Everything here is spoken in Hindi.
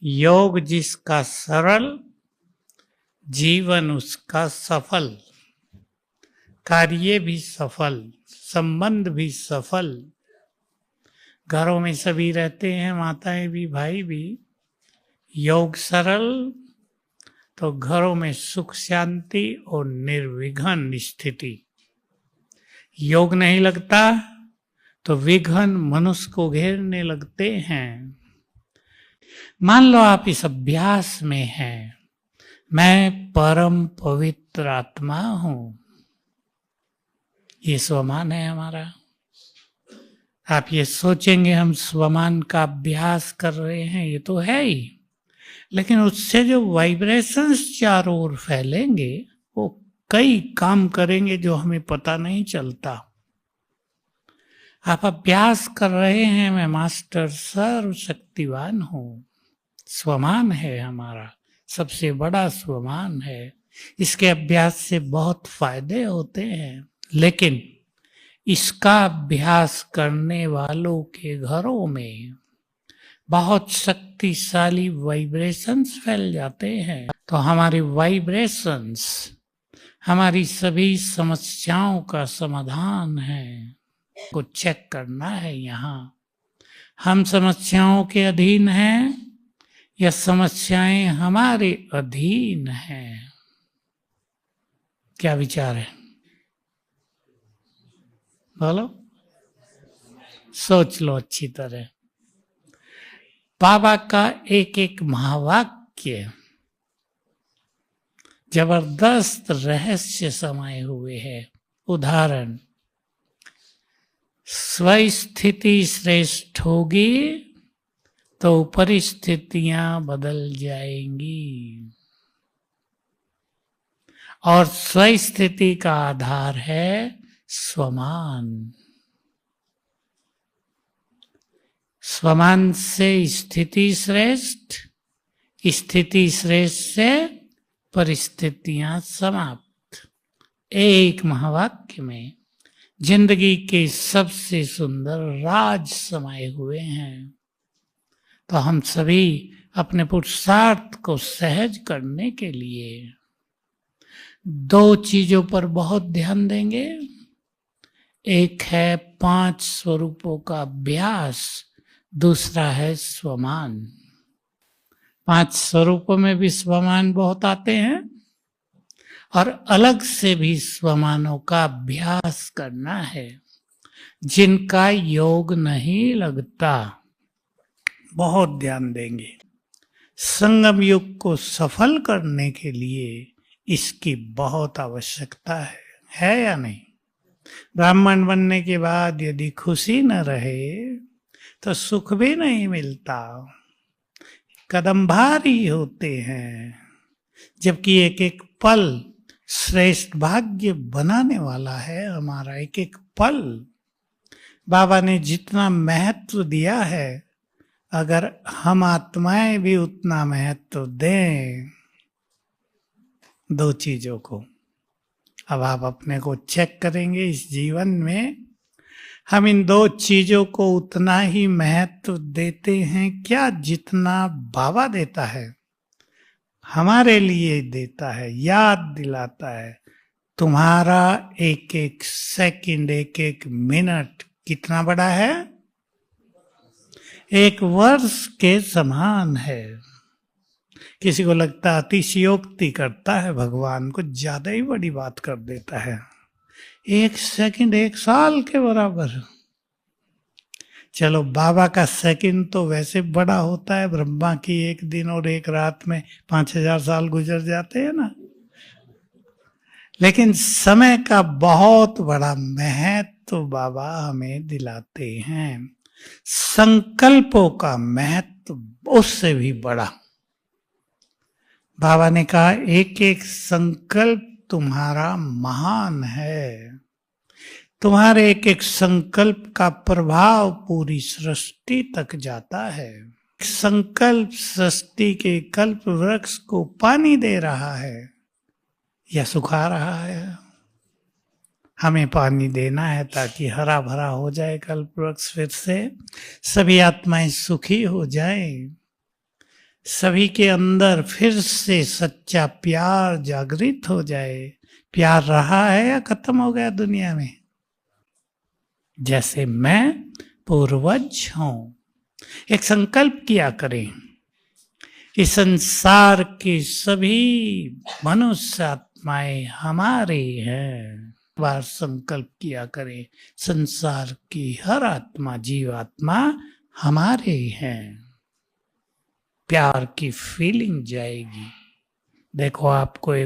योग जिसका सरल, जीवन उसका सफल। कार्य भी सफल, संबंध भी सफल। घरों में सभी रहते हैं, माताएं भी, भाई भी। योग सरल तो घरों में सुख शांति और निर्विघ्न स्थिति। योग नहीं लगता तो विघ्न मनुष्य को घेरने लगते हैं। मान लो आप इस अभ्यास में हैं, मैं परम पवित्र आत्मा हूं। ये स्वमान है हमारा। आप ये सोचेंगे हम स्वमान का अभ्यास कर रहे हैं, ये तो है ही, लेकिन उससे जो वाइब्रेशंस चारों ओर फैलेंगे वो कई काम करेंगे जो हमें पता नहीं चलता। आप अभ्यास कर रहे हैं, मैं मास्टर सर्वशक्तिवान हूं। स्वमान है हमारा, सबसे बड़ा स्वमान है। इसके अभ्यास से बहुत फायदे होते हैं, लेकिन इसका अभ्यास करने वालों के घरों में बहुत शक्तिशाली वाइब्रेशंस फैल जाते हैं। तो हमारे वाइब्रेशंस हमारी सभी समस्याओं का समाधान है। को चेक करना है यहाँ, हम समस्याओं के अधीन हैं या समस्याएं हमारे अधीन हैं? क्या विचार है? बोलो, सोच लो अच्छी तरह। बाबा का एक एक महावाक्य जबरदस्त रहस्य समाये हुए हैं। उदाहरण, स्वस्थिति श्रेष्ठ होगी तो परिस्थितियां बदल जाएंगी, और स्वस्थिति का आधार है स्वमान। स्वमान से स्थिति श्रेष्ठ, स्थिति श्रेष्ठ से परिस्थितियां समाप्त। एक महावाक्य में जिंदगी के सबसे सुंदर राज समाये हुए हैं। तो हम सभी अपने पुरुषार्थ को सहज करने के लिए दो चीजों पर बहुत ध्यान देंगे। एक है 5 स्वरूपों का अभ्यास, दूसरा है स्वमान। 5 स्वरूपों में भी स्वमान बहुत आते हैं, और अलग से भी स्वमानों का अभ्यास करना है। जिनका योग नहीं लगता, बहुत ध्यान देंगे। संगम युग को सफल करने के लिए इसकी बहुत आवश्यकता है या नहीं? ब्राह्मण बनने के बाद यदि खुशी न रहे तो सुख भी नहीं मिलता। कदम भारी होते हैं, जबकि एक एक पल श्रेष्ठ भाग्य बनाने वाला है हमारा। एक एक पल बाबा ने जितना महत्व दिया है, अगर हम आत्माएं भी उतना महत्व दें दो चीजों को। अब आप अपने को चेक करेंगे, इस जीवन में हम इन दो चीजों को उतना ही महत्व देते हैं क्या जितना बाबा देता है? हमारे लिए देता है, याद दिलाता है। तुम्हारा एक एक सेकंड, एक एक मिनट कितना बड़ा है? एक वर्ष के समान है। किसी को लगता है अतिशयोक्ति करता है, भगवान को ज्यादा ही बड़ी बात कर देता है। एक सेकंड 1 साल के बराबर। चलो, बाबा का सेकंड तो वैसे बड़ा होता है, ब्रह्मा की एक दिन और एक रात में 5000 साल गुजर जाते हैं ना। लेकिन समय का बहुत बड़ा महत्व बाबा हमें दिलाते हैं। संकल्पों का महत्व उससे भी बड़ा। बाबा ने कहा, एक एक संकल्प तुम्हारा महान है। तुम्हारे एक एक संकल्प का प्रभाव पूरी सृष्टि तक जाता है। संकल्प सृष्टि के कल्प वृक्ष को पानी दे रहा है या सुखा रहा है? हमें पानी देना है ताकि हरा भरा हो जाए कल्प वृक्ष, फिर से सभी आत्माएं सुखी हो जाएं। सभी के अंदर फिर से सच्चा प्यार जागृत हो जाए। प्यार रहा है या खत्म हो गया दुनिया में? जैसे मैं पूर्वज हूं। एक संकल्प किया करें, इस संसार की सभी मनुष्य आत्माएं हमारी हैं। बार संकल्प किया करें, संसार की हर आत्मा, जीवात्मा हमारे हैं। प्यार की फीलिंग जाएगी। देखो, आपको एक